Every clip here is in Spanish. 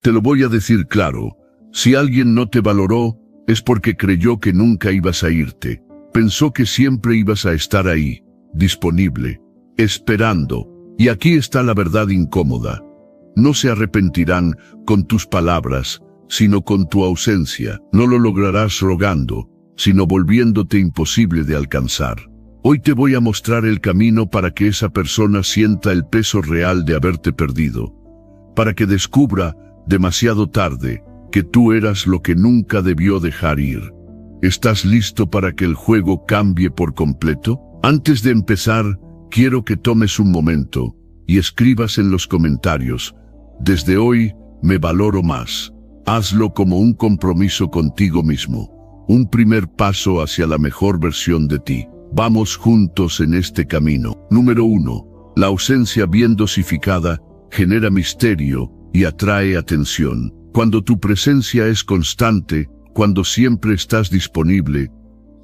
Te lo voy a decir claro. Si alguien no te valoró, es porque creyó que nunca ibas a irte. Pensó que siempre ibas a estar ahí, disponible, esperando. Y aquí está la verdad incómoda. No se arrepentirán con tus palabras, sino con tu ausencia. No lo lograrás rogando, sino volviéndote imposible de alcanzar. Hoy te voy a mostrar el camino para que esa persona sienta el peso real de haberte perdido. Para que descubra, demasiado tarde, que tú eras lo que nunca debió dejar ir. ¿Estás listo para que el juego cambie por completo? Antes de empezar, quiero que tomes un momento y escribas en los comentarios: desde hoy, me valoro más. Hazlo como un compromiso contigo mismo, un primer paso hacia la mejor versión de ti. Vamos juntos en este camino. Número 1. La ausencia bien dosificada genera misterio y atrae atención. Cuando tu presencia es constante, cuando siempre estás disponible,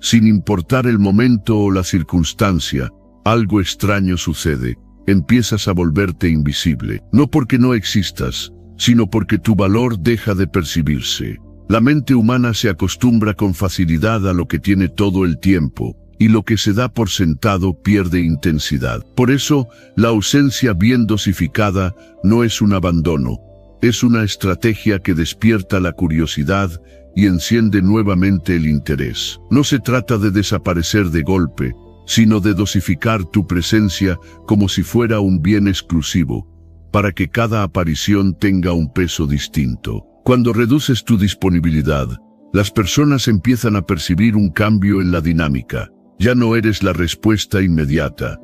sin importar el momento o la circunstancia, algo extraño sucede. Empiezas a volverte invisible, no porque no existas, sino porque tu valor deja de percibirse. La mente humana se acostumbra con facilidad a lo que tiene todo el tiempo, y lo que se da por sentado pierde intensidad. Por eso, la ausencia bien dosificada no es un abandono, es una estrategia que despierta la curiosidad y enciende nuevamente el interés. No se trata de desaparecer de golpe, sino de dosificar tu presencia como si fuera un bien exclusivo, para que cada aparición tenga un peso distinto. Cuando reduces tu disponibilidad, las personas empiezan a percibir un cambio en la dinámica. Ya no eres la respuesta inmediata,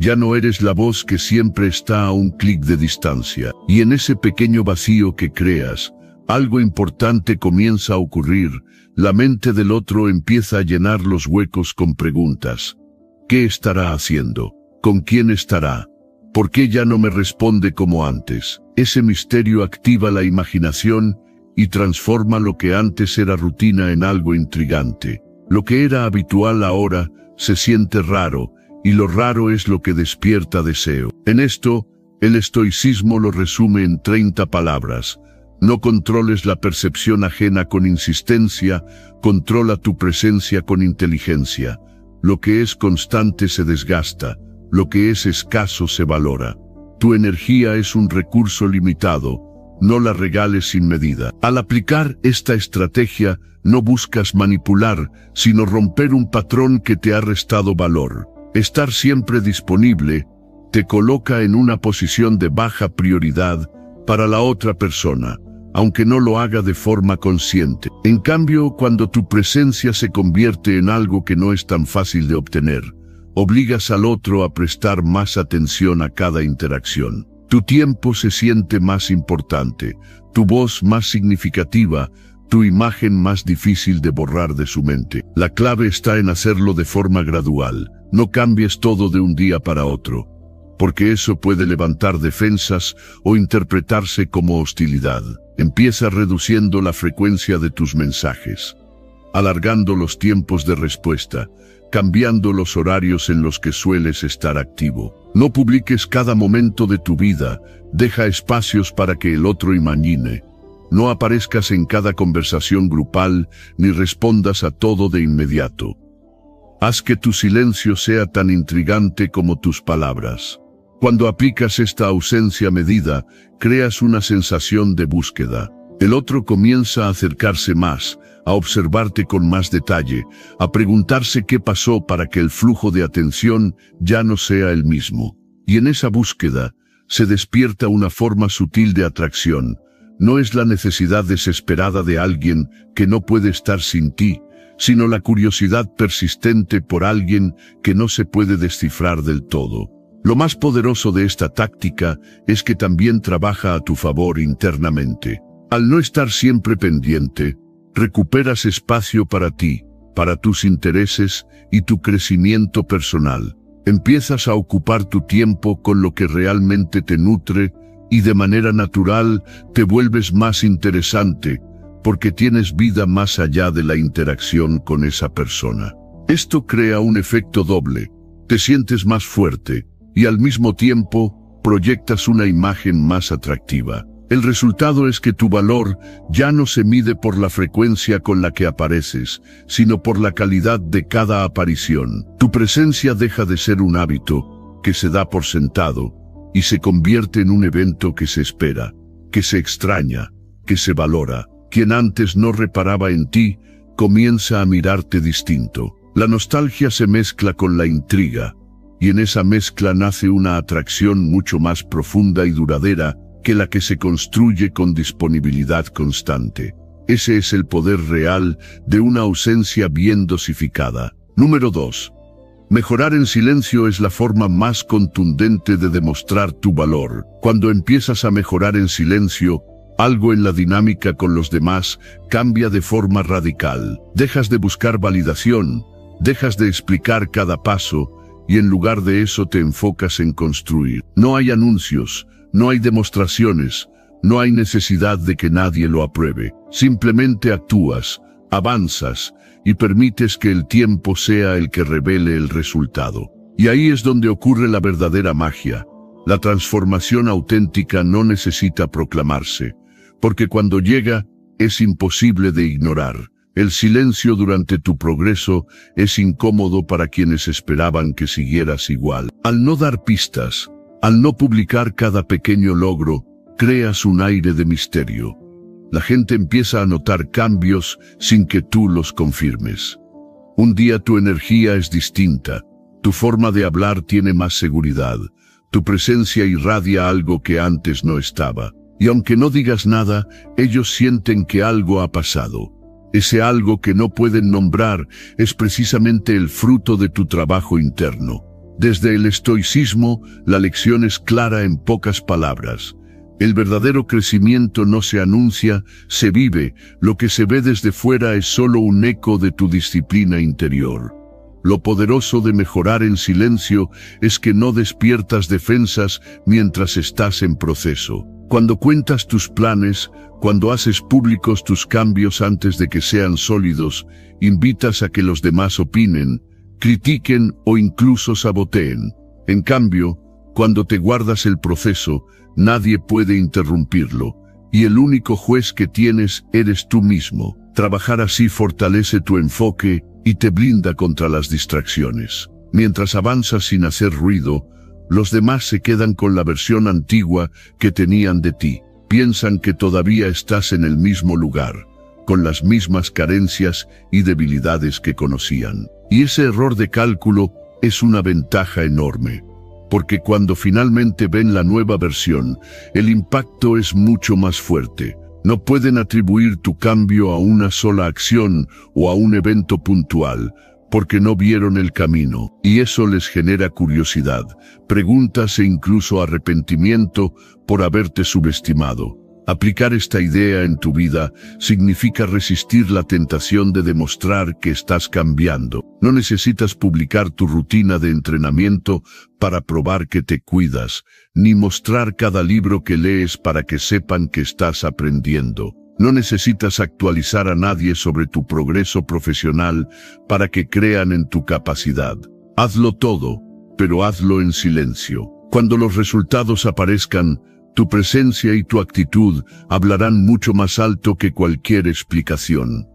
ya no eres la voz que siempre está a un clic de distancia. Y en ese pequeño vacío que creas, algo importante comienza a ocurrir. La mente del otro empieza a llenar los huecos con preguntas. ¿Qué estará haciendo? ¿Con quién estará? ¿Por qué ya no me responde como antes? Ese misterio activa la imaginación y transforma lo que antes era rutina en algo intrigante. Lo que era habitual ahora se siente raro, y lo raro es lo que despierta deseo. En esto, el estoicismo lo resume en 30 palabras. No controles la percepción ajena con insistencia, controla tu presencia con inteligencia. Lo que es constante se desgasta, lo que es escaso se valora. Tu energía es un recurso limitado, no la regales sin medida. Al aplicar esta estrategia, no buscas manipular, sino romper un patrón que te ha restado valor. Estar siempre disponible te coloca en una posición de baja prioridad para la otra persona, aunque no lo haga de forma consciente. En cambio, cuando tu presencia se convierte en algo que no es tan fácil de obtener, obligas al otro a prestar más atención a cada interacción. Tu tiempo se siente más importante, tu voz más significativa, tu imagen más difícil de borrar de su mente. La clave está en hacerlo de forma gradual. No cambies todo de un día para otro, porque eso puede levantar defensas o interpretarse como hostilidad. Empieza reduciendo la frecuencia de tus mensajes, alargando los tiempos de respuesta, cambiando los horarios en los que sueles estar activo. No publiques cada momento de tu vida, deja espacios para que el otro imagine. No aparezcas en cada conversación grupal, ni respondas a todo de inmediato. Haz que tu silencio sea tan intrigante como tus palabras. Cuando aplicas esta ausencia medida, creas una sensación de búsqueda. El otro comienza a acercarse más, a observarte con más detalle, a preguntarse qué pasó para que el flujo de atención ya no sea el mismo. Y en esa búsqueda, se despierta una forma sutil de atracción. No es la necesidad desesperada de alguien que no puede estar sin ti, sino la curiosidad persistente por alguien que no se puede descifrar del todo. Lo más poderoso de esta táctica es que también trabaja a tu favor internamente. Al no estar siempre pendiente, recuperas espacio para ti, para tus intereses y tu crecimiento personal. Empiezas a ocupar tu tiempo con lo que realmente te nutre y de manera natural te vuelves más interesante, porque tienes vida más allá de la interacción con esa persona. Esto crea un efecto doble. Te sientes más fuerte y al mismo tiempo proyectas una imagen más atractiva. El resultado es que tu valor ya no se mide por la frecuencia con la que apareces, sino por la calidad de cada aparición. Tu presencia deja de ser un hábito que se da por sentado y se convierte en un evento que se espera, que se extraña, que se valora. Quien antes no reparaba en ti, comienza a mirarte distinto. La nostalgia se mezcla con la intriga, y en esa mezcla nace una atracción mucho más profunda y duradera que la que se construye con disponibilidad constante. Ese es el poder real de una ausencia bien dosificada. Número 2. Mejorar en silencio es la forma más contundente de demostrar tu valor. Cuando empiezas a mejorar en silencio, algo en la dinámica con los demás cambia de forma radical. Dejas de buscar validación, dejas de explicar cada paso, y en lugar de eso te enfocas en construir. No hay anuncios, no hay demostraciones, no hay necesidad de que nadie lo apruebe. Simplemente actúas, avanzas y permites que el tiempo sea el que revele el resultado. Y ahí es donde ocurre la verdadera magia. La transformación auténtica no necesita proclamarse, porque cuando llega es imposible de ignorar. El silencio durante tu progreso es incómodo para quienes esperaban que siguieras igual. Al no dar pistas, al no publicar cada pequeño logro, creas un aire de misterio. La gente empieza a notar cambios sin que tú los confirmes. Un día tu energía es distinta, tu forma de hablar tiene más seguridad, tu presencia irradia algo que antes no estaba. Y aunque no digas nada, ellos sienten que algo ha pasado. Ese algo que no pueden nombrar es precisamente el fruto de tu trabajo interno. Desde el estoicismo, la lección es clara en pocas palabras. El verdadero crecimiento no se anuncia, se vive. Lo que se ve desde fuera es solo un eco de tu disciplina interior. Lo poderoso de mejorar en silencio es que no despiertas defensas mientras estás en proceso. Cuando cuentas tus planes, cuando haces públicos tus cambios antes de que sean sólidos, invitas a que los demás opinen, critiquen o incluso saboteen. En cambio, cuando te guardas el proceso, nadie puede interrumpirlo, y el único juez que tienes eres tú mismo. Trabajar así fortalece tu enfoque y te blinda contra las distracciones. Mientras avanzas sin hacer ruido, los demás se quedan con la versión antigua que tenían de ti. Piensan que todavía estás en el mismo lugar, con las mismas carencias y debilidades que conocían. Y ese error de cálculo es una ventaja enorme, porque cuando finalmente ven la nueva versión, el impacto es mucho más fuerte. No pueden atribuir tu cambio a una sola acción o a un evento puntual, porque no vieron el camino, y eso les genera curiosidad, preguntas e incluso arrepentimiento por haberte subestimado. Aplicar esta idea en tu vida significa resistir la tentación de demostrar que estás cambiando. No necesitas publicar tu rutina de entrenamiento para probar que te cuidas, ni mostrar cada libro que lees para que sepan que estás aprendiendo. No necesitas actualizar a nadie sobre tu progreso profesional para que crean en tu capacidad. Hazlo todo, pero hazlo en silencio. Cuando los resultados aparezcan, tu presencia y tu actitud hablarán mucho más alto que cualquier explicación.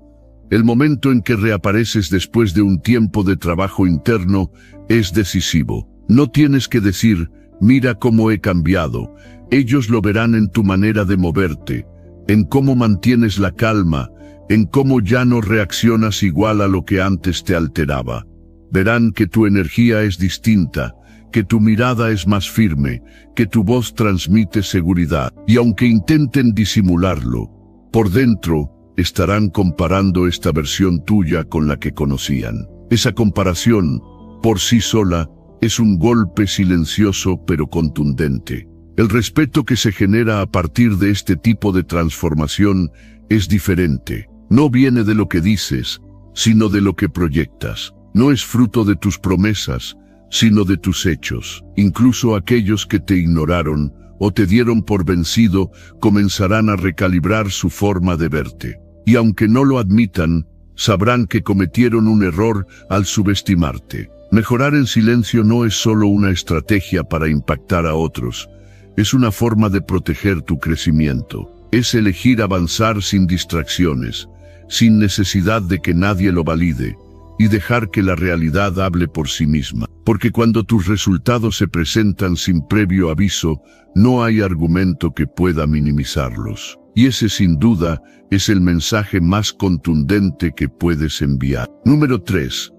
El momento en que reapareces después de un tiempo de trabajo interno es decisivo. No tienes que decir, mira cómo he cambiado. Ellos lo verán en tu manera de moverte, en cómo mantienes la calma, en cómo ya no reaccionas igual a lo que antes te alteraba. Verán que tu energía es distinta, que tu mirada es más firme, que tu voz transmite seguridad. Y aunque intenten disimularlo, por dentro estarán comparando esta versión tuya con la que conocían. Esa comparación, por sí sola, es un golpe silencioso pero contundente. El respeto que se genera a partir de este tipo de transformación es diferente. No viene de lo que dices, sino de lo que proyectas. No es fruto de tus promesas, sino de tus hechos. Incluso aquellos que te ignoraron o te dieron por vencido comenzarán a recalibrar su forma de verte. Y aunque no lo admitan, sabrán que cometieron un error al subestimarte. Mejorar en silencio no es solo una estrategia para impactar a otros, Es una forma de proteger tu crecimiento. Es elegir avanzar sin distracciones, sin necesidad de que nadie lo valide, y dejar que la realidad hable por sí misma. Porque cuando tus resultados se presentan sin previo aviso, no hay argumento que pueda minimizarlos. Y ese sin duda es el mensaje más contundente que puedes enviar. Número 3.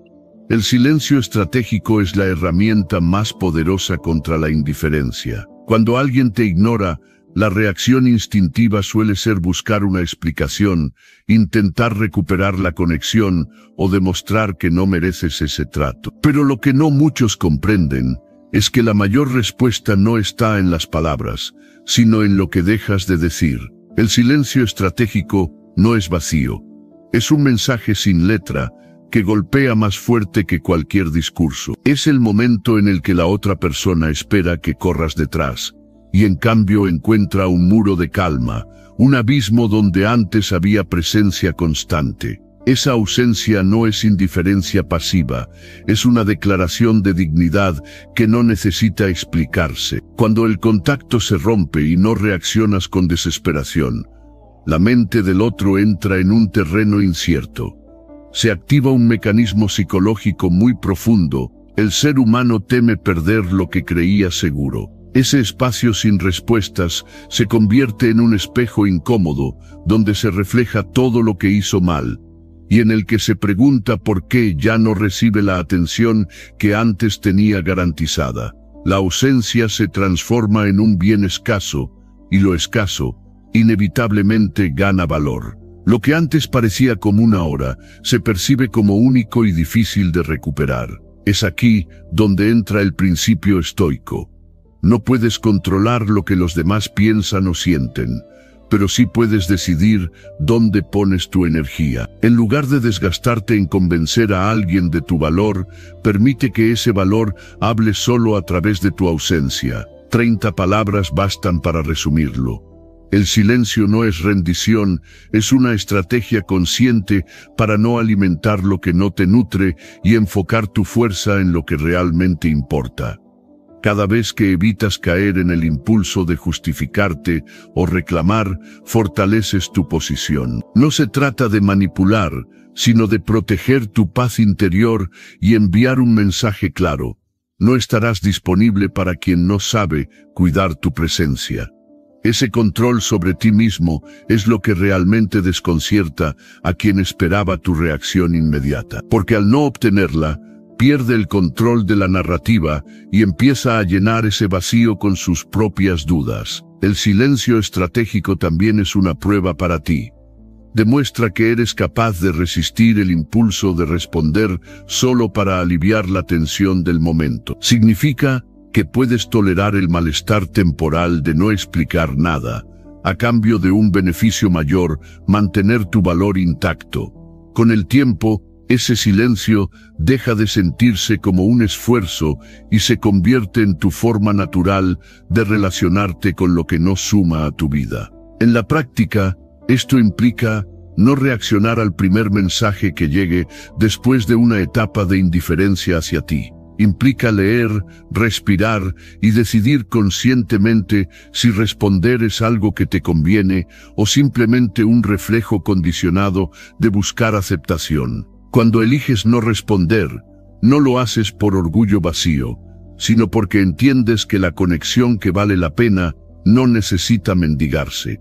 El silencio estratégico es la herramienta más poderosa contra la indiferencia. Cuando alguien te ignora, la reacción instintiva suele ser buscar una explicación, intentar recuperar la conexión o demostrar que no mereces ese trato. Pero lo que no muchos comprenden es que la mayor respuesta no está en las palabras, sino en lo que dejas de decir. El silencio estratégico no es vacío. Es un mensaje sin letra que golpea más fuerte que cualquier discurso. Es el momento en el que la otra persona espera que corras detrás, y en cambio encuentra un muro de calma, un abismo donde antes había presencia constante. Esa ausencia no es indiferencia pasiva, es una declaración de dignidad que no necesita explicarse. Cuando el contacto se rompe y no reaccionas con desesperación, la mente del otro entra en un terreno incierto. Se activa un mecanismo psicológico muy profundo. El ser humano teme perder lo que creía seguro. Ese espacio sin respuestas se convierte en un espejo incómodo, donde se refleja todo lo que hizo mal, y en el que se pregunta por qué ya no recibe la atención que antes tenía garantizada. La ausencia se transforma en un bien escaso, y lo escaso inevitablemente gana valor. Lo que antes parecía común ahora se percibe como único y difícil de recuperar. Es aquí donde entra el principio estoico. No puedes controlar lo que los demás piensan o sienten, pero sí puedes decidir dónde pones tu energía. En lugar de desgastarte en convencer a alguien de tu valor, permite que ese valor hable solo a través de tu ausencia. 30 palabras bastan para resumirlo. El silencio no es rendición, es una estrategia consciente para no alimentar lo que no te nutre y enfocar tu fuerza en lo que realmente importa. Cada vez que evitas caer en el impulso de justificarte o reclamar, fortaleces tu posición. No se trata de manipular, sino de proteger tu paz interior y enviar un mensaje claro. No estarás disponible para quien no sabe cuidar tu presencia. Ese control sobre ti mismo es lo que realmente desconcierta a quien esperaba tu reacción inmediata. Porque al no obtenerla, pierde el control de la narrativa y empieza a llenar ese vacío con sus propias dudas. El silencio estratégico también es una prueba para ti. Demuestra que eres capaz de resistir el impulso de responder solo para aliviar la tensión del momento. Significa que puedes tolerar el malestar temporal de no explicar nada, a cambio de un beneficio mayor, mantener tu valor intacto. Con el tiempo, ese silencio deja de sentirse como un esfuerzo y se convierte en tu forma natural de relacionarte con lo que no suma a tu vida. En la práctica, esto implica no reaccionar al primer mensaje que llegue después de una etapa de indiferencia hacia ti. Implica leer, respirar y decidir conscientemente si responder es algo que te conviene o simplemente un reflejo condicionado de buscar aceptación. Cuando eliges no responder, no lo haces por orgullo vacío, sino porque entiendes que la conexión que vale la pena no necesita mendigarse.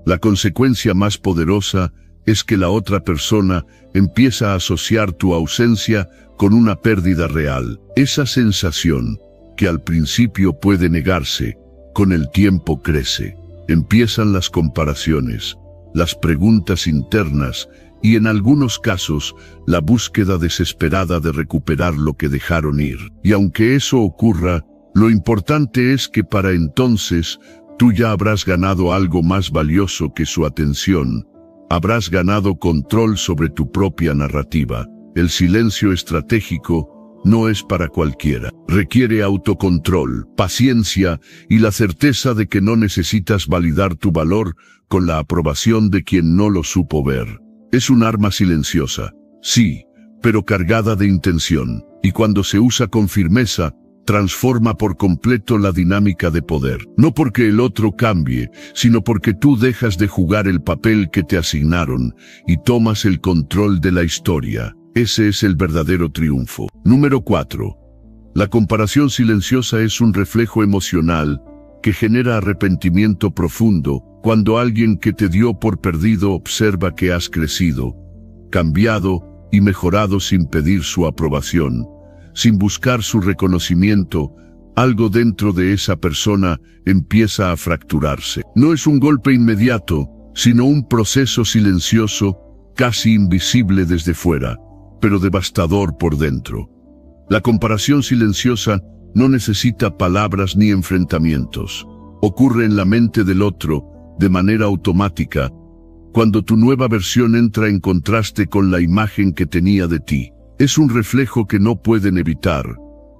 La consecuencia más poderosa es que la otra persona empieza a asociar tu ausencia con una pérdida real. Esa sensación, que al principio puede negarse, con el tiempo crece. Empiezan las comparaciones, las preguntas internas y en algunos casos la búsqueda desesperada de recuperar lo que dejaron ir. Y aunque eso ocurra, lo importante es que para entonces tú ya habrás ganado algo más valioso que su atención. Habrás ganado control sobre tu propia narrativa. El silencio estratégico no es para cualquiera. Requiere autocontrol, paciencia y la certeza de que no necesitas validar tu valor con la aprobación de quien no lo supo ver. Es un arma silenciosa, sí, pero cargada de intención, y cuando se usa con firmeza, transforma por completo la dinámica de poder. No porque el otro cambie, sino porque tú dejas de jugar el papel que te asignaron y tomas el control de la historia. Ese es el verdadero triunfo. Número 4. La comparación silenciosa es un reflejo emocional que genera arrepentimiento profundo cuando alguien que te dio por perdido observa que has crecido, cambiado y mejorado sin pedir su aprobación, sin buscar su reconocimiento. Algo dentro de esa persona empieza a fracturarse. No es un golpe inmediato, sino un proceso silencioso, casi invisible desde fuera, pero devastador por dentro. La comparación silenciosa no necesita palabras ni enfrentamientos. Ocurre en la mente del otro, de manera automática, cuando tu nueva versión entra en contraste con la imagen que tenía de ti. Es un reflejo que no pueden evitar,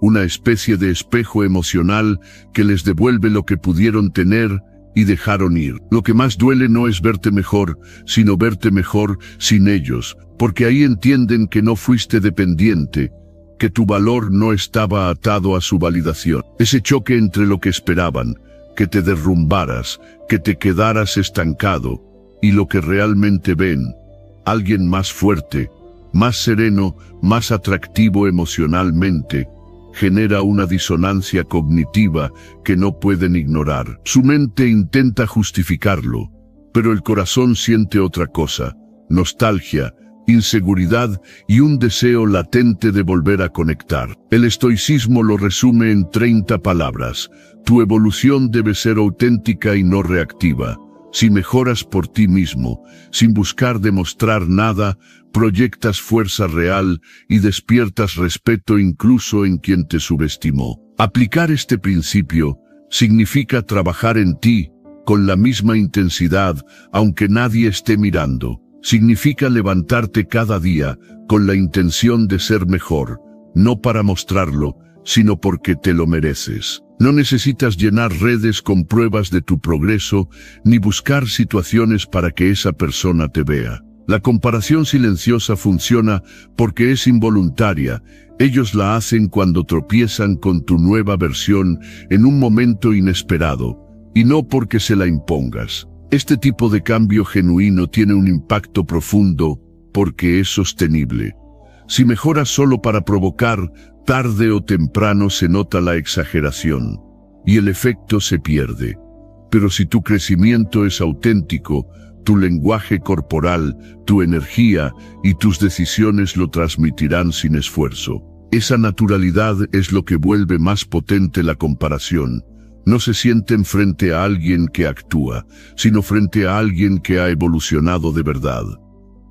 una especie de espejo emocional que les devuelve lo que pudieron tener y dejaron ir. Lo que más duele no es verte mejor, sino verte mejor sin ellos, porque ahí entienden que no fuiste dependiente, que tu valor no estaba atado a su validación. Ese choque entre lo que esperaban, que te derrumbaras, que te quedaras estancado, y lo que realmente ven, alguien más fuerte, más sereno, más atractivo emocionalmente, genera una disonancia cognitiva que no pueden ignorar. Su mente intenta justificarlo, pero el corazón siente otra cosa: nostalgia, inseguridad y un deseo latente de volver a conectar. El estoicismo lo resume en 30 palabras. Tu evolución debe ser auténtica y no reactiva. Si mejoras por ti mismo, sin buscar demostrar nada, proyectas fuerza real y despiertas respeto incluso en quien te subestimó. Aplicar este principio significa trabajar en ti con la misma intensidad, aunque nadie esté mirando. Significa levantarte cada día con la intención de ser mejor, no para mostrarlo, sino porque te lo mereces. No necesitas llenar redes con pruebas de tu progreso, ni buscar situaciones para que esa persona te vea. La comparación silenciosa funciona porque es involuntaria. Ellos la hacen cuando tropiezan con tu nueva versión en un momento inesperado, y no porque se la impongas. Este tipo de cambio genuino tiene un impacto profundo porque es sostenible. Si mejoras solo para provocar, tarde o temprano se nota la exageración, y el efecto se pierde. Pero si tu crecimiento es auténtico, tu lenguaje corporal, tu energía y tus decisiones lo transmitirán sin esfuerzo. Esa naturalidad es lo que vuelve más potente la comparación. No se sienten frente a alguien que actúa, sino frente a alguien que ha evolucionado de verdad.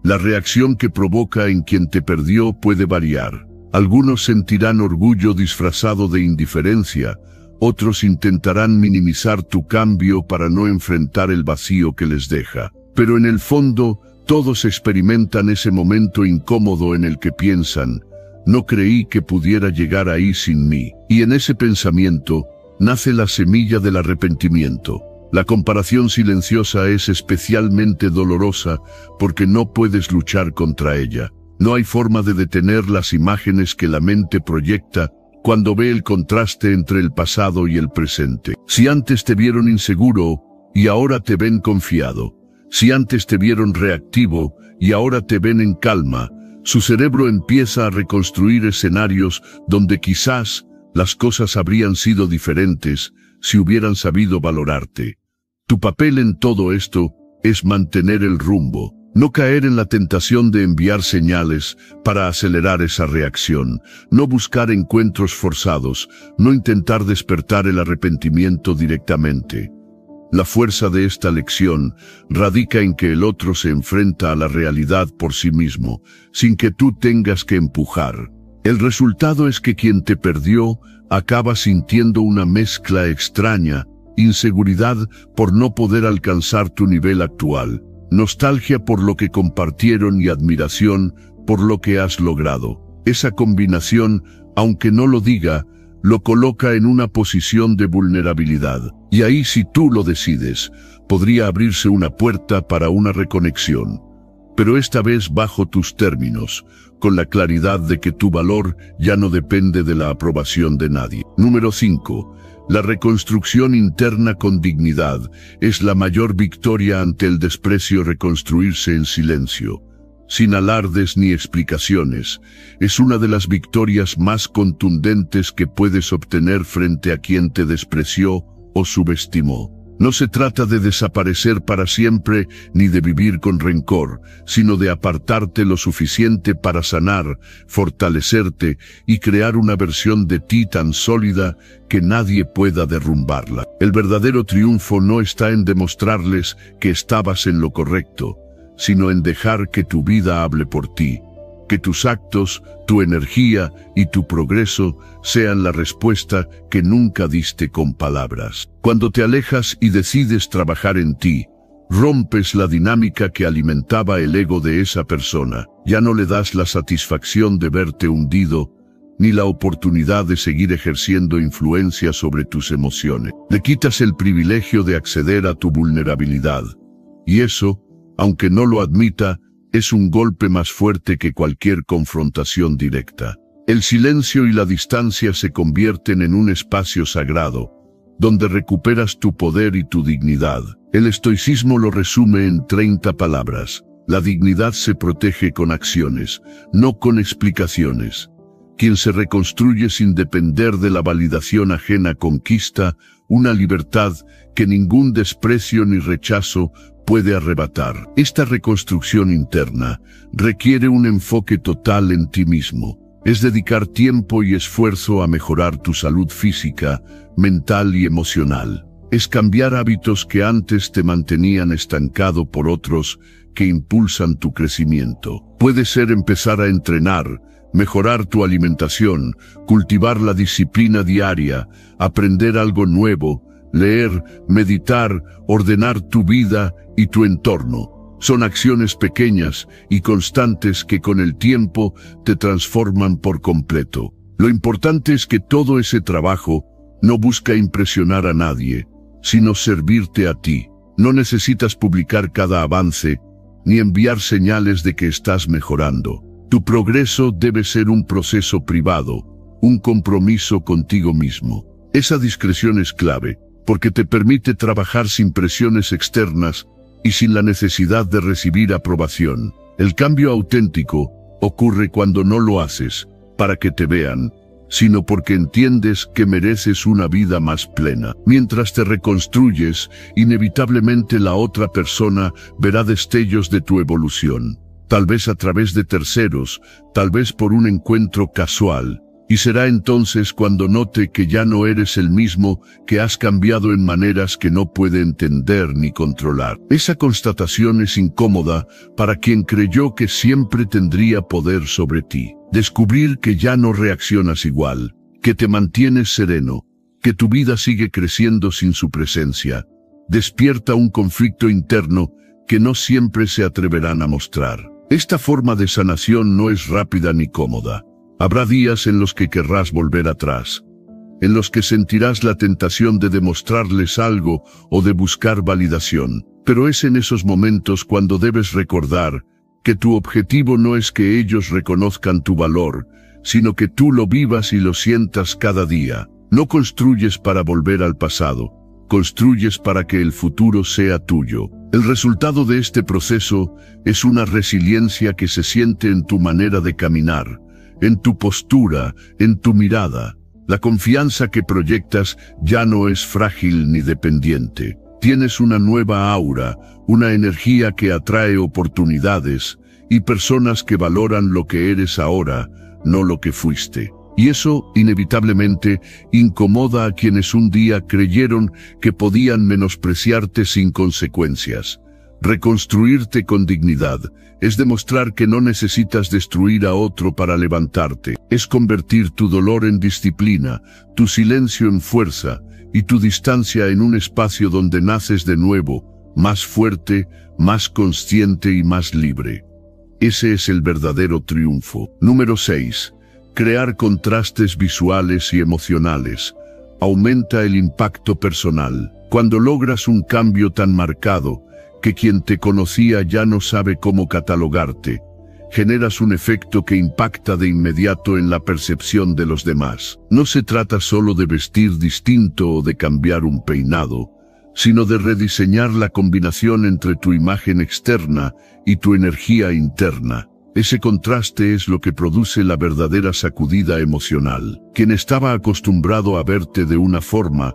La reacción que provoca en quien te perdió puede variar. Algunos sentirán orgullo disfrazado de indiferencia, otros intentarán minimizar tu cambio para no enfrentar el vacío que les deja. Pero en el fondo, todos experimentan ese momento incómodo en el que piensan: no creí que pudiera llegar ahí sin mí. Y en ese pensamiento nace la semilla del arrepentimiento. La comparación silenciosa es especialmente dolorosa porque no puedes luchar contra ella. No hay forma de detener las imágenes que la mente proyecta cuando ve el contraste entre el pasado y el presente. Si antes te vieron inseguro y ahora te ven confiado, si antes te vieron reactivo y ahora te ven en calma, su cerebro empieza a reconstruir escenarios donde quizás las cosas habrían sido diferentes si hubieran sabido valorarte. Tu papel en todo esto es mantener el rumbo, no caer en la tentación de enviar señales para acelerar esa reacción, no buscar encuentros forzados, no intentar despertar el arrepentimiento directamente. La fuerza de esta lección radica en que el otro se enfrenta a la realidad por sí mismo, sin que tú tengas que empujar. El resultado es que quien te perdió acaba sintiendo una mezcla extraña: inseguridad por no poder alcanzar tu nivel actual, nostalgia por lo que compartieron y admiración por lo que has logrado. Esa combinación, aunque no lo diga, lo coloca en una posición de vulnerabilidad. Y ahí, si tú lo decides, podría abrirse una puerta para una reconexión. pero esta vez bajo tus términos, con la claridad de que tu valor ya no depende de la aprobación de nadie. Número 5. La reconstrucción interna con dignidad es la mayor victoria ante el desprecio. Reconstruirse en silencio, sin alardes ni explicaciones, es una de las victorias más contundentes que puedes obtener frente a quien te despreció o subestimó. No se trata de desaparecer para siempre ni de vivir con rencor, sino de apartarte lo suficiente para sanar, fortalecerte y crear una versión de ti tan sólida que nadie pueda derrumbarla. El verdadero triunfo no está en demostrarles que estabas en lo correcto, sino en dejar que tu vida hable por ti, que tus actos, tu energía y tu progreso sean la respuesta que nunca diste con palabras. Cuando te alejas y decides trabajar en ti, rompes la dinámica que alimentaba el ego de esa persona. Ya no le das la satisfacción de verte hundido, ni la oportunidad de seguir ejerciendo influencia sobre tus emociones. Le quitas el privilegio de acceder a tu vulnerabilidad. Y eso, aunque no lo admita, es un golpe más fuerte que cualquier confrontación directa. El silencio y la distancia se convierten en un espacio sagrado, donde recuperas tu poder y tu dignidad. El estoicismo lo resume en 30 palabras. La dignidad se protege con acciones, no con explicaciones. Quien se reconstruye sin depender de la validación ajena conquista una libertad que ningún desprecio ni rechazo puede arrebatar. Esta reconstrucción interna requiere un enfoque total en ti mismo. Es dedicar tiempo y esfuerzo a mejorar tu salud física, mental y emocional. Es cambiar hábitos que antes te mantenían estancado por otros que impulsan tu crecimiento. Puede ser empezar a entrenar, mejorar tu alimentación, cultivar la disciplina diaria, aprender algo nuevo, leer, meditar, ordenar tu vida y tu entorno. Son acciones pequeñas y constantes que con el tiempo te transforman por completo. Lo importante es que todo ese trabajo no busca impresionar a nadie, sino servirte a ti. No necesitas publicar cada avance, ni enviar señales de que estás mejorando. Tu progreso debe ser un proceso privado, un compromiso contigo mismo. Esa discreción es clave, porque te permite trabajar sin presiones externas y sin la necesidad de recibir aprobación. El cambio auténtico ocurre cuando no lo haces para que te vean, sino porque entiendes que mereces una vida más plena. Mientras te reconstruyes, inevitablemente la otra persona verá destellos de tu evolución, tal vez a través de terceros, tal vez por un encuentro casual. Y será entonces cuando note que ya no eres el mismo, que has cambiado en maneras que no puede entender ni controlar. Esa constatación es incómoda para quien creyó que siempre tendría poder sobre ti. Descubrir que ya no reaccionas igual, que te mantienes sereno, que tu vida sigue creciendo sin su presencia, despierta un conflicto interno que no siempre se atreverán a mostrar. Esta forma de sanación no es rápida ni cómoda. Habrá días en los que querrás volver atrás, en los que sentirás la tentación de demostrarles algo o de buscar validación. Pero es en esos momentos cuando debes recordar que tu objetivo no es que ellos reconozcan tu valor, sino que tú lo vivas y lo sientas cada día. No construyes para volver al pasado, construyes para que el futuro sea tuyo. El resultado de este proceso es una resiliencia que se siente en tu manera de caminar, en tu postura, en tu mirada. La confianza que proyectas ya no es frágil ni dependiente. Tienes una nueva aura, una energía que atrae oportunidades y personas que valoran lo que eres ahora, no lo que fuiste. Y eso, inevitablemente, incomoda a quienes un día creyeron que podían menospreciarte sin consecuencias. Reconstruirte con dignidad es demostrar que no necesitas destruir a otro para levantarte. Es convertir tu dolor en disciplina, tu silencio en fuerza y tu distancia en un espacio donde naces de nuevo, más fuerte, más consciente y más libre. Ese es el verdadero triunfo. Número 6. Crear contrastes visuales y emocionales. Aumenta el impacto personal. Cuando logras un cambio tan marcado, que quien te conocía ya no sabe cómo catalogarte. Generas un efecto que impacta de inmediato en la percepción de los demás. No se trata solo de vestir distinto o de cambiar un peinado, sino de rediseñar la combinación entre tu imagen externa y tu energía interna. Ese contraste es lo que produce la verdadera sacudida emocional. Quien estaba acostumbrado a verte de una forma,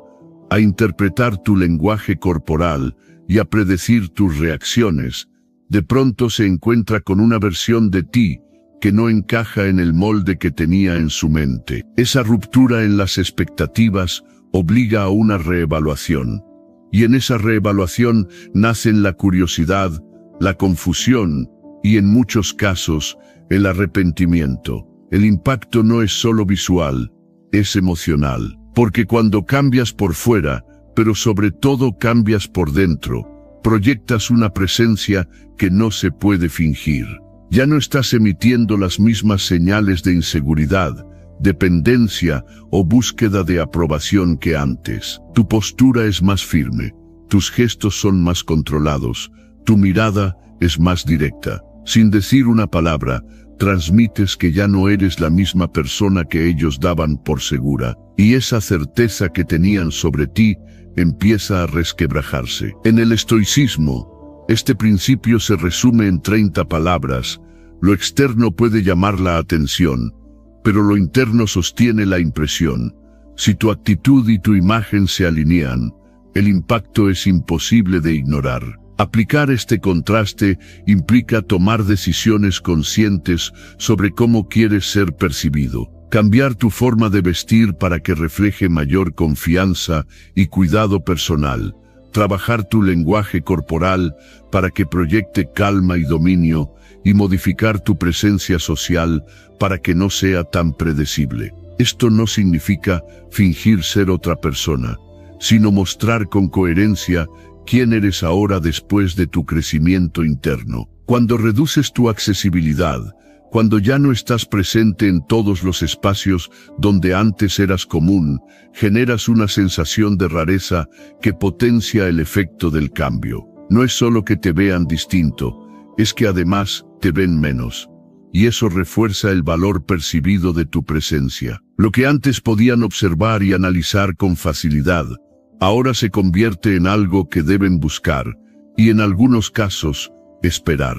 a interpretar tu lenguaje corporal y a predecir tus reacciones, de pronto se encuentra con una versión de ti que no encaja en el molde que tenía en su mente. Esa ruptura en las expectativas obliga a una reevaluación. Y en esa reevaluación nacen la curiosidad, la confusión y, en muchos casos, el arrepentimiento. El impacto no es solo visual, es emocional. Porque cuando cambias por fuera, pero sobre todo cambias por dentro, proyectas una presencia que no se puede fingir. Ya no estás emitiendo las mismas señales de inseguridad, dependencia o búsqueda de aprobación que antes. Tu postura es más firme, tus gestos son más controlados, tu mirada es más directa. Sin decir una palabra, transmites que ya no eres la misma persona que ellos daban por segura, y esa certeza que tenían sobre ti empieza a resquebrajarse. En el estoicismo, este principio se resume en 30 palabras. Lo externo puede llamar la atención, pero lo interno sostiene la impresión. Si tu actitud y tu imagen se alinean, el impacto es imposible de ignorar. Aplicar este contraste implica tomar decisiones conscientes sobre cómo quieres ser percibido. Cambiar tu forma de vestir para que refleje mayor confianza y cuidado personal. Trabajar tu lenguaje corporal para que proyecte calma y dominio, y modificar tu presencia social para que no sea tan predecible. Esto no significa fingir ser otra persona, sino mostrar con coherencia quién eres ahora después de tu crecimiento interno. Cuando reduces tu accesibilidad, cuando ya no estás presente en todos los espacios donde antes eras común, generas una sensación de rareza que potencia el efecto del cambio. No es solo que te vean distinto, es que además te ven menos. Y eso refuerza el valor percibido de tu presencia. Lo que antes podían observar y analizar con facilidad, ahora se convierte en algo que deben buscar, y en algunos casos, esperar.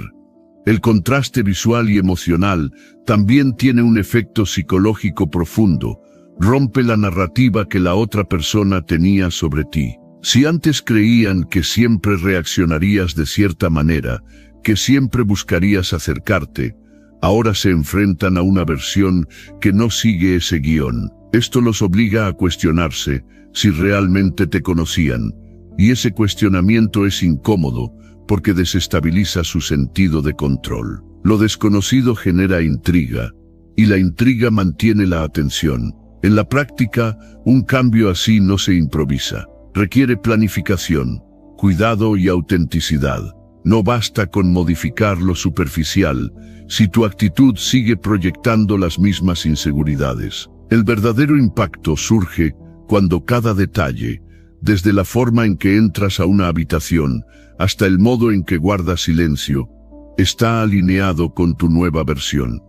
El contraste visual y emocional también tiene un efecto psicológico profundo. Rompe la narrativa que la otra persona tenía sobre ti. Si antes creían que siempre reaccionarías de cierta manera, que siempre buscarías acercarte, ahora se enfrentan a una versión que no sigue ese guión. Esto los obliga a cuestionarse si realmente te conocían, y ese cuestionamiento es incómodo porque desestabiliza su sentido de control. Lo desconocido genera intriga, y la intriga mantiene la atención. En la práctica, un cambio así no se improvisa. Requiere planificación, cuidado y autenticidad. No basta con modificar lo superficial si tu actitud sigue proyectando las mismas inseguridades. El verdadero impacto surge cuando cada detalle, desde la forma en que entras a una habitación hasta el modo en que guardas silencio, está alineado con tu nueva versión.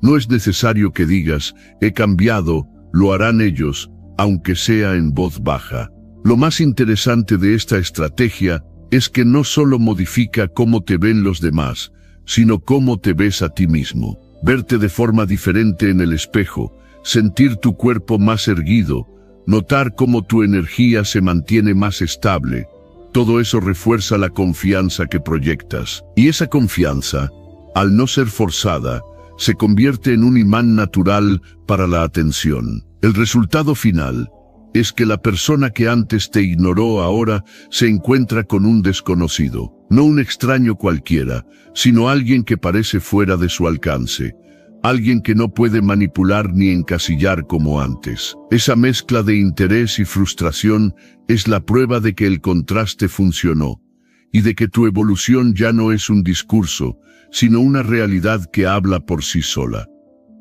No es necesario que digas, he cambiado, lo harán ellos, aunque sea en voz baja. Lo más interesante de esta estrategia es que no solo modifica cómo te ven los demás, sino cómo te ves a ti mismo. Verte de forma diferente en el espejo, sentir tu cuerpo más erguido, notar cómo tu energía se mantiene más estable. Todo eso refuerza la confianza que proyectas. Y esa confianza, al no ser forzada, se convierte en un imán natural para la atención. El resultado final es que la persona que antes te ignoró ahora se encuentra con un desconocido. No un extraño cualquiera, sino alguien que parece fuera de su alcance. Alguien que no puede manipular ni encasillar como antes. Esa mezcla de interés y frustración es la prueba de que el contraste funcionó, y de que tu evolución ya no es un discurso, sino una realidad que habla por sí sola.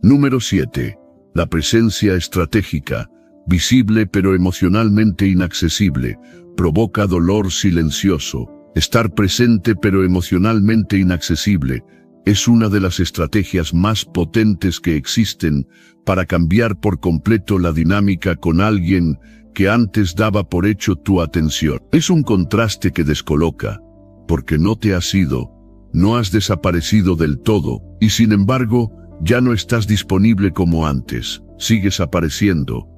Número 7. La presencia estratégica, visible pero emocionalmente inaccesible, provoca dolor silencioso. Estar presente pero emocionalmente inaccesible es una de las estrategias más potentes que existen para cambiar por completo la dinámica con alguien que antes daba por hecho tu atención. Es un contraste que descoloca, porque no te has ido, no has desaparecido del todo, y sin embargo, ya no estás disponible como antes. Sigues apareciendo,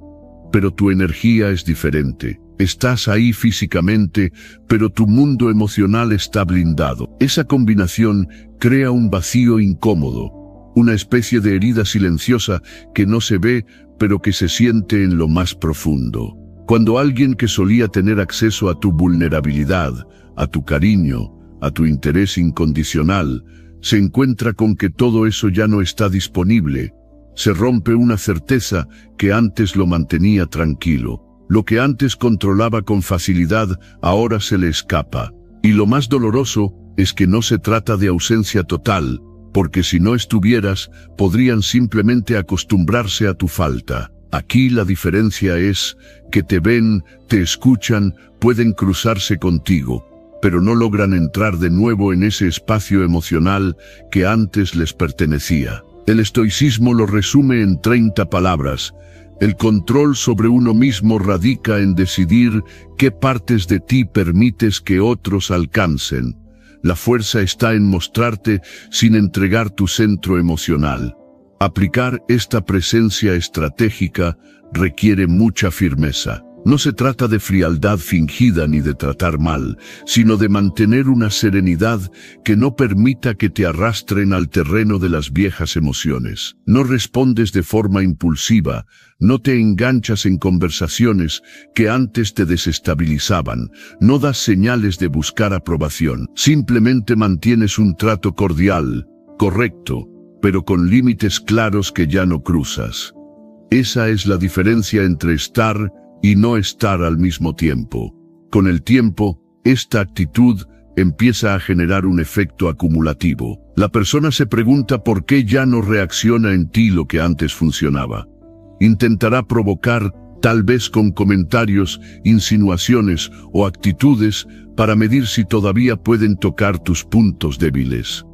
pero tu energía es diferente. Estás ahí físicamente, pero tu mundo emocional está blindado. Esa combinación crea un vacío incómodo, una especie de herida silenciosa que no se ve, pero que se siente en lo más profundo. Cuando alguien que solía tener acceso a tu vulnerabilidad, a tu cariño, a tu interés incondicional, se encuentra con que todo eso ya no está disponible, se rompe una certeza que antes lo mantenía tranquilo. Lo que antes controlaba con facilidad, ahora se le escapa. Y lo más doloroso es que no se trata de ausencia total, porque si no estuvieras, podrían simplemente acostumbrarse a tu falta. Aquí la diferencia es que te ven, te escuchan, pueden cruzarse contigo, pero no logran entrar de nuevo en ese espacio emocional que antes les pertenecía. El estoicismo lo resume en 30 palabras. El control sobre uno mismo radica en decidir qué partes de ti permites que otros alcancen. La fuerza está en mostrarte sin entregar tu centro emocional. Aplicar esta presencia estratégica requiere mucha firmeza. No se trata de frialdad fingida ni de tratar mal, sino de mantener una serenidad que no permita que te arrastren al terreno de las viejas emociones. No respondes de forma impulsiva, no te enganchas en conversaciones que antes te desestabilizaban, no das señales de buscar aprobación. Simplemente mantienes un trato cordial, correcto, pero con límites claros que ya no cruzas. Esa es la diferencia entre estar y no estar al mismo tiempo. Con el tiempo, esta actitud empieza a generar un efecto acumulativo. La persona se pregunta por qué ya no reacciona en ti lo que antes funcionaba. Intentará provocar, tal vez con comentarios, insinuaciones o actitudes, para medir si todavía pueden tocar tus puntos débiles.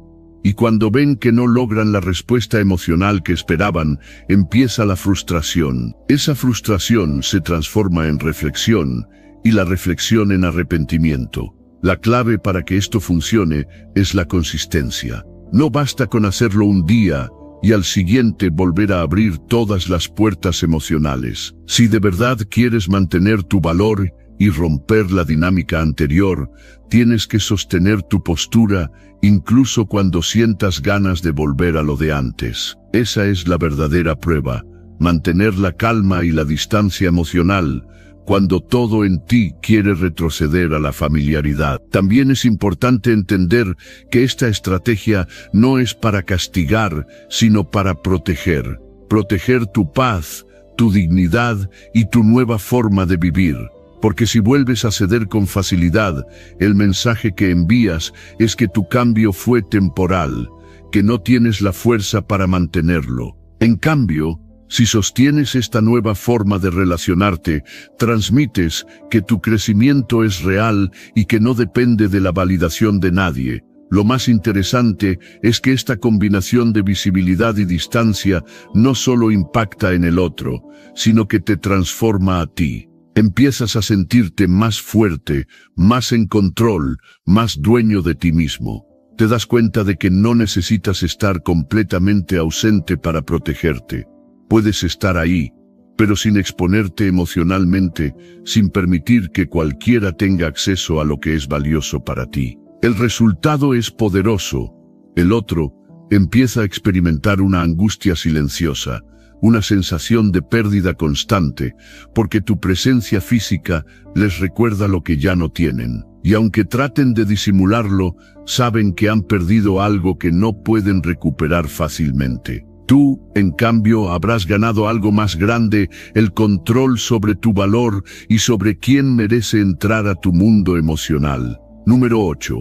Y cuando ven que no logran la respuesta emocional que esperaban, empieza la frustración. Esa frustración se transforma en reflexión, y la reflexión en arrepentimiento. La clave para que esto funcione es la consistencia. No basta con hacerlo un día, y al siguiente volver a abrir todas las puertas emocionales. Si de verdad quieres mantener tu valor y romper la dinámica anterior, tienes que sostener tu postura incluso cuando sientas ganas de volver a lo de antes. Esa es la verdadera prueba, mantener la calma y la distancia emocional cuando todo en ti quiere retroceder a la familiaridad. También es importante entender que esta estrategia no es para castigar, sino para proteger. Proteger tu paz, tu dignidad y tu nueva forma de vivir. Porque si vuelves a ceder con facilidad, el mensaje que envías es que tu cambio fue temporal, que no tienes la fuerza para mantenerlo. En cambio, si sostienes esta nueva forma de relacionarte, transmites que tu crecimiento es real y que no depende de la validación de nadie. Lo más interesante es que esta combinación de visibilidad y distancia no solo impacta en el otro, sino que te transforma a ti. Empiezas a sentirte más fuerte, más en control, más dueño de ti mismo. Te das cuenta de que no necesitas estar completamente ausente para protegerte. Puedes estar ahí, pero sin exponerte emocionalmente, sin permitir que cualquiera tenga acceso a lo que es valioso para ti. El resultado es poderoso. El otro empieza a experimentar una angustia silenciosa, una sensación de pérdida constante, porque tu presencia física les recuerda lo que ya no tienen. Y aunque traten de disimularlo, saben que han perdido algo que no pueden recuperar fácilmente. Tú, en cambio, habrás ganado algo más grande, el control sobre tu valor y sobre quién merece entrar a tu mundo emocional. Número 8.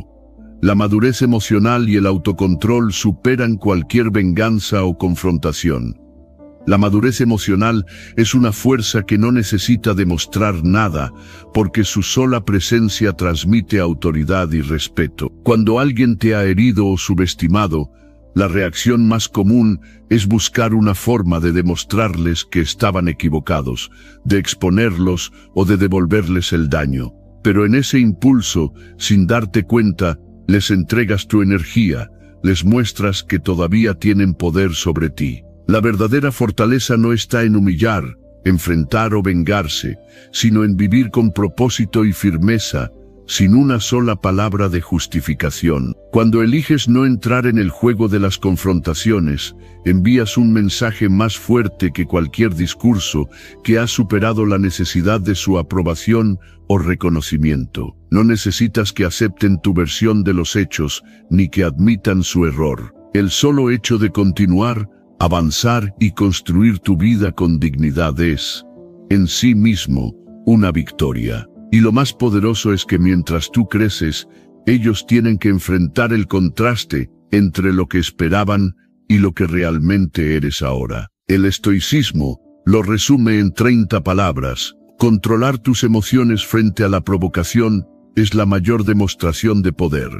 La madurez emocional y el autocontrol superan cualquier venganza o confrontación. La madurez emocional es una fuerza que no necesita demostrar nada, porque su sola presencia transmite autoridad y respeto. Cuando alguien te ha herido o subestimado, la reacción más común es buscar una forma de demostrarles que estaban equivocados, de exponerlos o de devolverles el daño. Pero en ese impulso, sin darte cuenta, les entregas tu energía, les muestras que todavía tienen poder sobre ti. La verdadera fortaleza no está en humillar, enfrentar o vengarse, sino en vivir con propósito y firmeza, sin una sola palabra de justificación. Cuando eliges no entrar en el juego de las confrontaciones, envías un mensaje más fuerte que cualquier discurso que ha superado la necesidad de su aprobación o reconocimiento. No necesitas que acepten tu versión de los hechos, ni que admitan su error. El solo hecho de continuar, avanzar y construir tu vida con dignidad es, en sí mismo, una victoria. Y lo más poderoso es que mientras tú creces, ellos tienen que enfrentar el contraste entre lo que esperaban y lo que realmente eres ahora. El estoicismo lo resume en 30 palabras. Controlar tus emociones frente a la provocación es la mayor demostración de poder.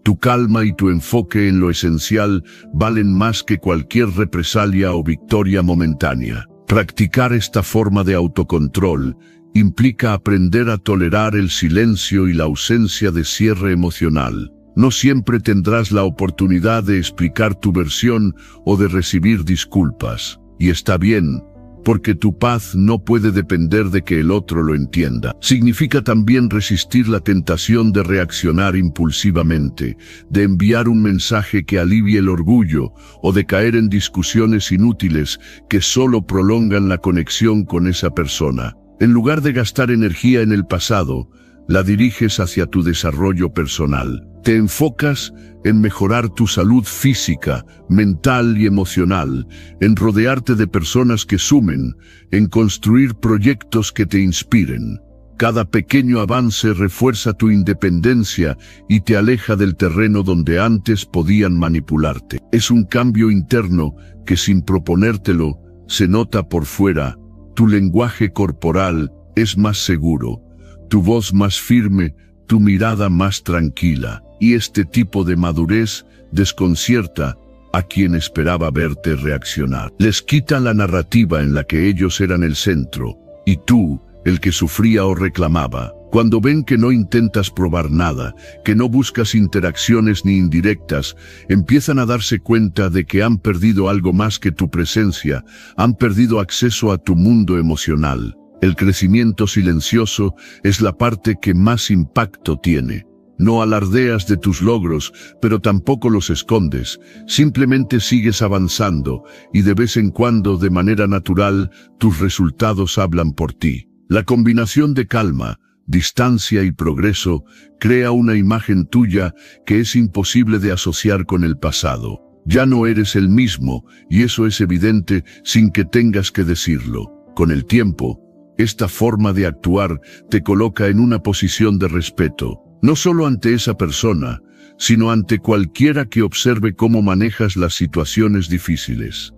Tu calma y tu enfoque en lo esencial valen más que cualquier represalia o victoria momentánea. Practicar esta forma de autocontrol implica aprender a tolerar el silencio y la ausencia de cierre emocional. No siempre tendrás la oportunidad de explicar tu versión o de recibir disculpas. Y está bien, porque tu paz no puede depender de que el otro lo entienda. Significa también resistir la tentación de reaccionar impulsivamente, de enviar un mensaje que alivie el orgullo o de caer en discusiones inútiles que solo prolongan la conexión con esa persona. En lugar de gastar energía en el pasado, la diriges hacia tu desarrollo personal. Te enfocas en mejorar tu salud física, mental y emocional, en rodearte de personas que sumen, en construir proyectos que te inspiren. Cada pequeño avance refuerza tu independencia y te aleja del terreno donde antes podían manipularte. Es un cambio interno que sin proponértelo se nota por fuera. Tu lenguaje corporal es más seguro, tu voz más firme, tu mirada más tranquila. Y este tipo de madurez desconcierta a quien esperaba verte reaccionar. Les quita la narrativa en la que ellos eran el centro, y tú, el que sufría o reclamaba. Cuando ven que no intentas probar nada, que no buscas interacciones ni indirectas, empiezan a darse cuenta de que han perdido algo más que tu presencia, han perdido acceso a tu mundo emocional. El crecimiento silencioso es la parte que más impacto tiene. No alardeas de tus logros, pero tampoco los escondes. Simplemente sigues avanzando y de vez en cuando, de manera natural, tus resultados hablan por ti. La combinación de calma, distancia y progreso crea una imagen tuya que es imposible de asociar con el pasado. Ya no eres el mismo, y eso es evidente sin que tengas que decirlo. Con el tiempo, esta forma de actuar te coloca en una posición de respeto. No solo ante esa persona, sino ante cualquiera que observe cómo manejas las situaciones difíciles.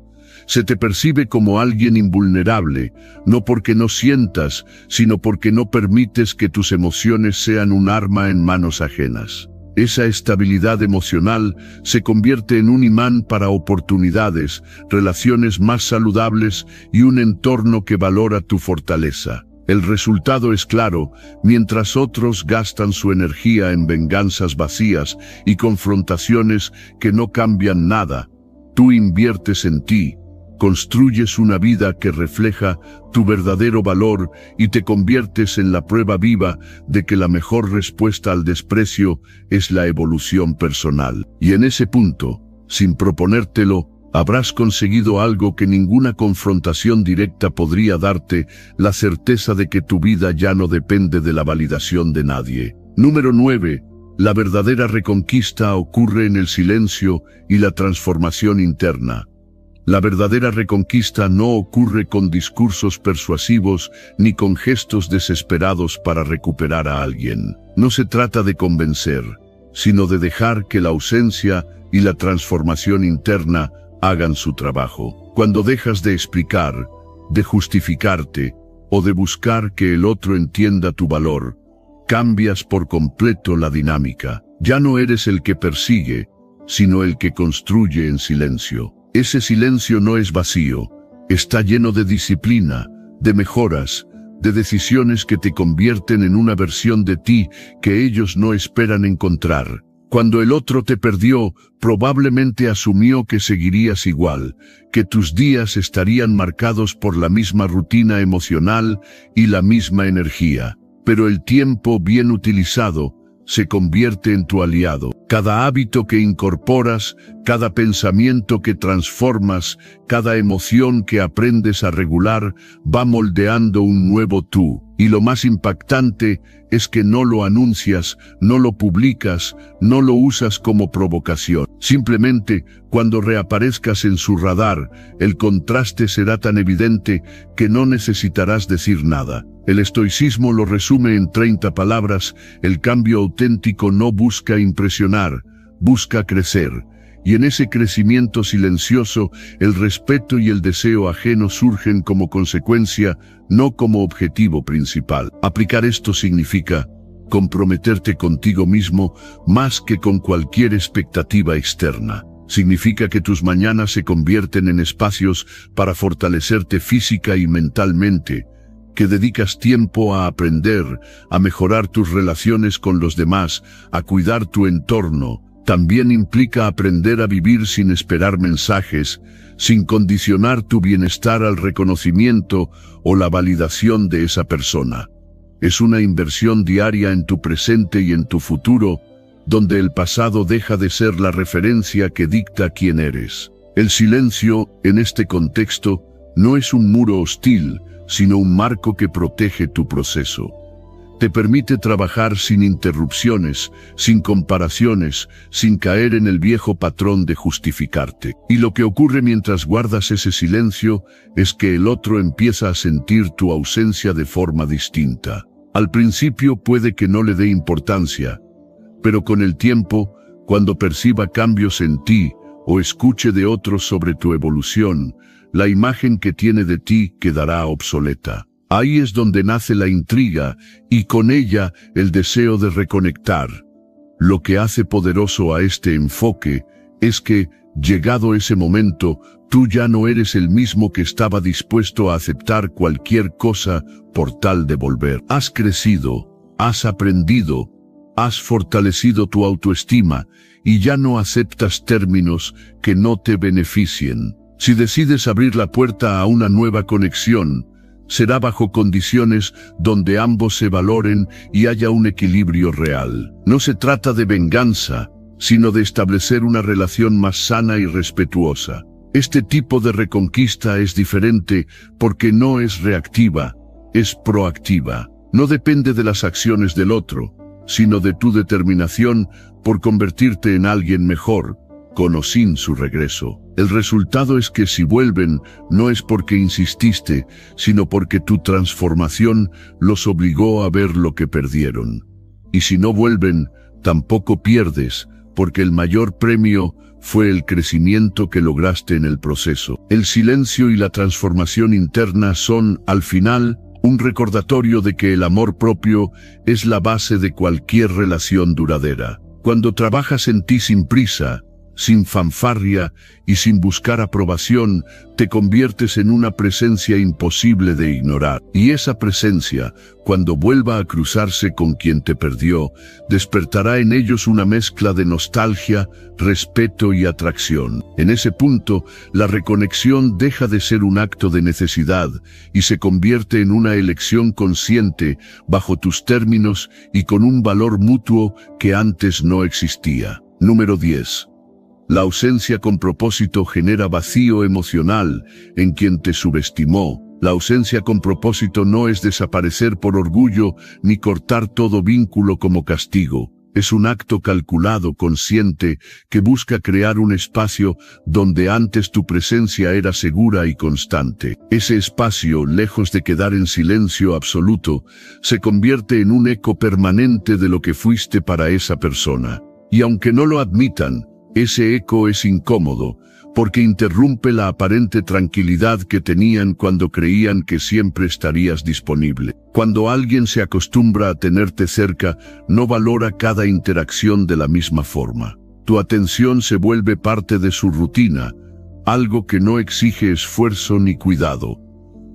Se te percibe como alguien invulnerable, no porque no sientas, sino porque no permites que tus emociones sean un arma en manos ajenas. Esa estabilidad emocional se convierte en un imán para oportunidades, relaciones más saludables y un entorno que valora tu fortaleza. El resultado es claro: mientras otros gastan su energía en venganzas vacías y confrontaciones que no cambian nada, tú inviertes en ti, construyes una vida que refleja tu verdadero valor y te conviertes en la prueba viva de que la mejor respuesta al desprecio es la evolución personal. Y en ese punto, sin proponértelo, habrás conseguido algo que ninguna confrontación directa podría darte: la certeza de que tu vida ya no depende de la validación de nadie. Número 9. La verdadera reconquista ocurre en el silencio y la transformación interna. La verdadera reconquista no ocurre con discursos persuasivos ni con gestos desesperados para recuperar a alguien. No se trata de convencer, sino de dejar que la ausencia y la transformación interna hagan su trabajo. Cuando dejas de explicar, de justificarte o de buscar que el otro entienda tu valor, cambias por completo la dinámica. Ya no eres el que persigue, sino el que construye en silencio. Ese silencio no es vacío, está lleno de disciplina, de mejoras, de decisiones que te convierten en una versión de ti que ellos no esperan encontrar. Cuando el otro te perdió, probablemente asumió que seguirías igual, que tus días estarían marcados por la misma rutina emocional y la misma energía. Pero el tiempo bien utilizado se convierte en tu aliado. Cada hábito que incorporas, cada pensamiento que transformas, cada emoción que aprendes a regular, va moldeando un nuevo tú. Y lo más impactante es que no lo anuncias, no lo publicas, no lo usas como provocación. Simplemente, cuando reaparezcas en su radar, el contraste será tan evidente que no necesitarás decir nada. El estoicismo lo resume en 30 palabras: el cambio auténtico no busca impresionar, busca crecer. Y en ese crecimiento silencioso, el respeto y el deseo ajeno surgen como consecuencia, no como objetivo principal. Aplicar esto significa comprometerte contigo mismo más que con cualquier expectativa externa. Significa que tus mañanas se convierten en espacios para fortalecerte física y mentalmente, que dedicas tiempo a aprender, a mejorar tus relaciones con los demás, a cuidar tu entorno. También implica aprender a vivir sin esperar mensajes, sin condicionar tu bienestar al reconocimiento o la validación de esa persona. Es una inversión diaria en tu presente y en tu futuro, donde el pasado deja de ser la referencia que dicta quién eres. El silencio, en este contexto, no es un muro hostil, sino un marco que protege tu proceso. Te permite trabajar sin interrupciones, sin comparaciones, sin caer en el viejo patrón de justificarte. Y lo que ocurre mientras guardas ese silencio es que el otro empieza a sentir tu ausencia de forma distinta. Al principio puede que no le dé importancia, pero con el tiempo, cuando perciba cambios en ti o escuche de otros sobre tu evolución, la imagen que tiene de ti quedará obsoleta. Ahí es donde nace la intriga y con ella el deseo de reconectar. Lo que hace poderoso a este enfoque es que, llegado ese momento, tú ya no eres el mismo que estaba dispuesto a aceptar cualquier cosa por tal de volver. Has crecido, has aprendido, has fortalecido tu autoestima y ya no aceptas términos que no te beneficien. Si decides abrir la puerta a una nueva conexión, será bajo condiciones donde ambos se valoren y haya un equilibrio real. No se trata de venganza, sino de establecer una relación más sana y respetuosa. Este tipo de reconquista es diferente porque no es reactiva, es proactiva. No depende de las acciones del otro, sino de tu determinación por convertirte en alguien mejor, con o sin su regreso. El resultado es que si vuelven, no es porque insististe, sino porque tu transformación los obligó a ver lo que perdieron. Y si no vuelven, tampoco pierdes, porque el mayor premio fue el crecimiento que lograste en el proceso. El silencio y la transformación interna son, al final, un recordatorio de que el amor propio es la base de cualquier relación duradera. Cuando trabajas en ti sin prisa, sin fanfarria y sin buscar aprobación, te conviertes en una presencia imposible de ignorar. Y esa presencia, cuando vuelva a cruzarse con quien te perdió, despertará en ellos una mezcla de nostalgia, respeto y atracción. En ese punto, la reconexión deja de ser un acto de necesidad y se convierte en una elección consciente, bajo tus términos y con un valor mutuo que antes no existía. Número 10. La ausencia con propósito genera vacío emocional en quien te subestimó. La ausencia con propósito no es desaparecer por orgullo ni cortar todo vínculo como castigo. Es un acto calculado, consciente, que busca crear un espacio donde antes tu presencia era segura y constante. Ese espacio, lejos de quedar en silencio absoluto, se convierte en un eco permanente de lo que fuiste para esa persona. Y aunque no lo admitan, Ese eco es incómodo, porque interrumpe la aparente tranquilidad que tenían cuando creían que siempre estarías disponible. Cuando alguien se acostumbra a tenerte cerca, no valora cada interacción de la misma forma. Tu atención se vuelve parte de su rutina, algo que no exige esfuerzo ni cuidado.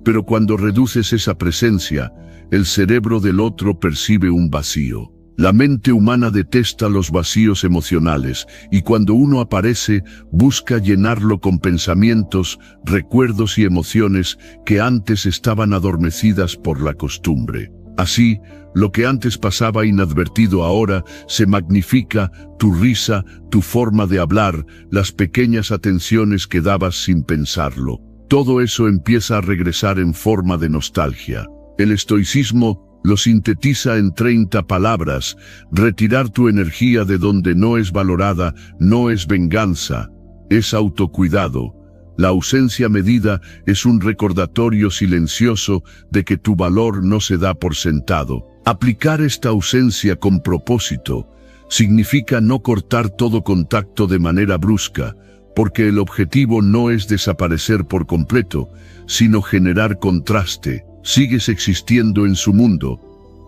Pero cuando reduces esa presencia, el cerebro del otro percibe un vacío. La mente humana detesta los vacíos emocionales, y cuando uno aparece, busca llenarlo con pensamientos, recuerdos y emociones que antes estaban adormecidas por la costumbre. Así, lo que antes pasaba inadvertido ahora se magnifica: tu risa, tu forma de hablar, las pequeñas atenciones que dabas sin pensarlo. Todo eso empieza a regresar en forma de nostalgia. El estoicismo lo sintetiza en 30 palabras: retirar tu energía de donde no es valorada no es venganza, es autocuidado. La ausencia medida es un recordatorio silencioso de que tu valor no se da por sentado. Aplicar esta ausencia con propósito significa no cortar todo contacto de manera brusca, porque el objetivo no es desaparecer por completo, sino generar contraste. Sigues existiendo en su mundo,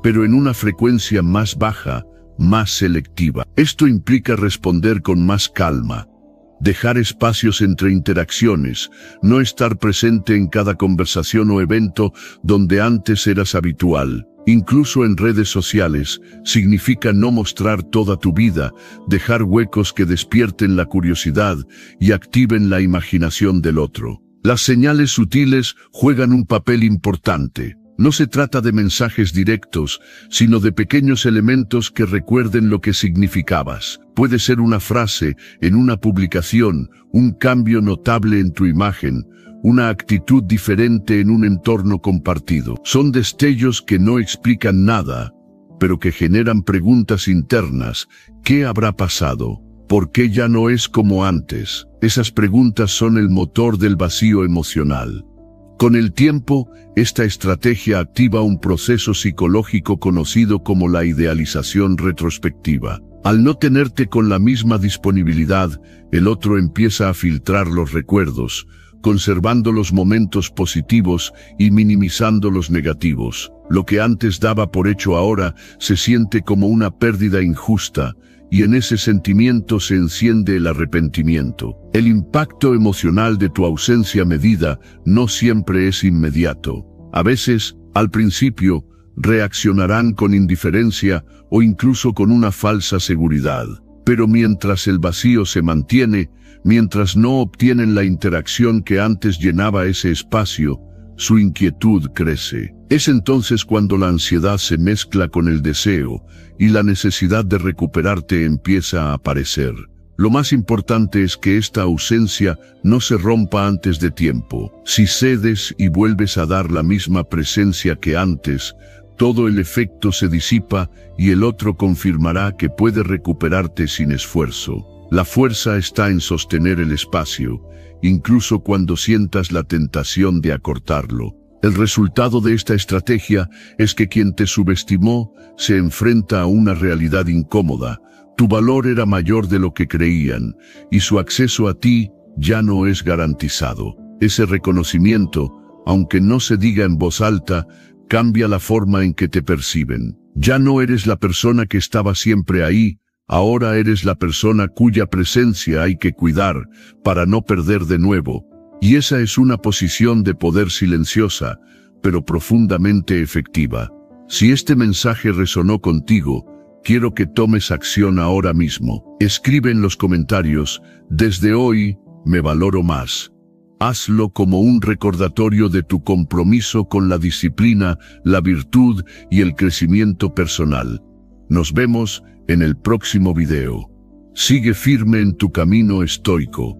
pero en una frecuencia más baja, más selectiva. Esto implica responder con más calma, dejar espacios entre interacciones, no estar presente en cada conversación o evento donde antes eras habitual. Incluso en redes sociales, significa no mostrar toda tu vida, dejar huecos que despierten la curiosidad y activen la imaginación del otro. Las señales sutiles juegan un papel importante. No se trata de mensajes directos, sino de pequeños elementos que recuerden lo que significabas. Puede ser una frase en una publicación, un cambio notable en tu imagen, una actitud diferente en un entorno compartido. Son destellos que no explican nada, pero que generan preguntas internas. ¿Qué habrá pasado? ¿Por qué ya no es como antes? Esas preguntas son el motor del vacío emocional. Con el tiempo, esta estrategia activa un proceso psicológico conocido como la idealización retrospectiva. Al no tenerte con la misma disponibilidad, el otro empieza a filtrar los recuerdos, conservando los momentos positivos y minimizando los negativos. Lo que antes daba por hecho ahora se siente como una pérdida injusta, y en ese sentimiento se enciende el arrepentimiento. El impacto emocional de tu ausencia medida no siempre es inmediato. A veces, al principio, reaccionarán con indiferencia o incluso con una falsa seguridad. Pero mientras el vacío se mantiene, mientras no obtienen la interacción que antes llenaba ese espacio, su inquietud crece. Es entonces cuando la ansiedad se mezcla con el deseo y la necesidad de recuperarte empieza a aparecer. Lo más importante es que esta ausencia no se rompa antes de tiempo. Si cedes y vuelves a dar la misma presencia que antes, todo el efecto se disipa y el otro confirmará que puede recuperarte sin esfuerzo. La fuerza está en sostener el espacio, incluso cuando sientas la tentación de acortarlo. El resultado de esta estrategia es que quien te subestimó se enfrenta a una realidad incómoda. Tu valor era mayor de lo que creían, y su acceso a ti ya no es garantizado. Ese reconocimiento, aunque no se diga en voz alta, cambia la forma en que te perciben. Ya no eres la persona que estaba siempre ahí, ahora eres la persona cuya presencia hay que cuidar para no perder de nuevo. Y esa es una posición de poder silenciosa, pero profundamente efectiva. Si este mensaje resonó contigo, quiero que tomes acción ahora mismo. Escribe en los comentarios: desde hoy me valoro más. Hazlo como un recordatorio de tu compromiso con la disciplina, la virtud y el crecimiento personal. Nos vemos en el próximo video. Sigue firme en tu camino estoico.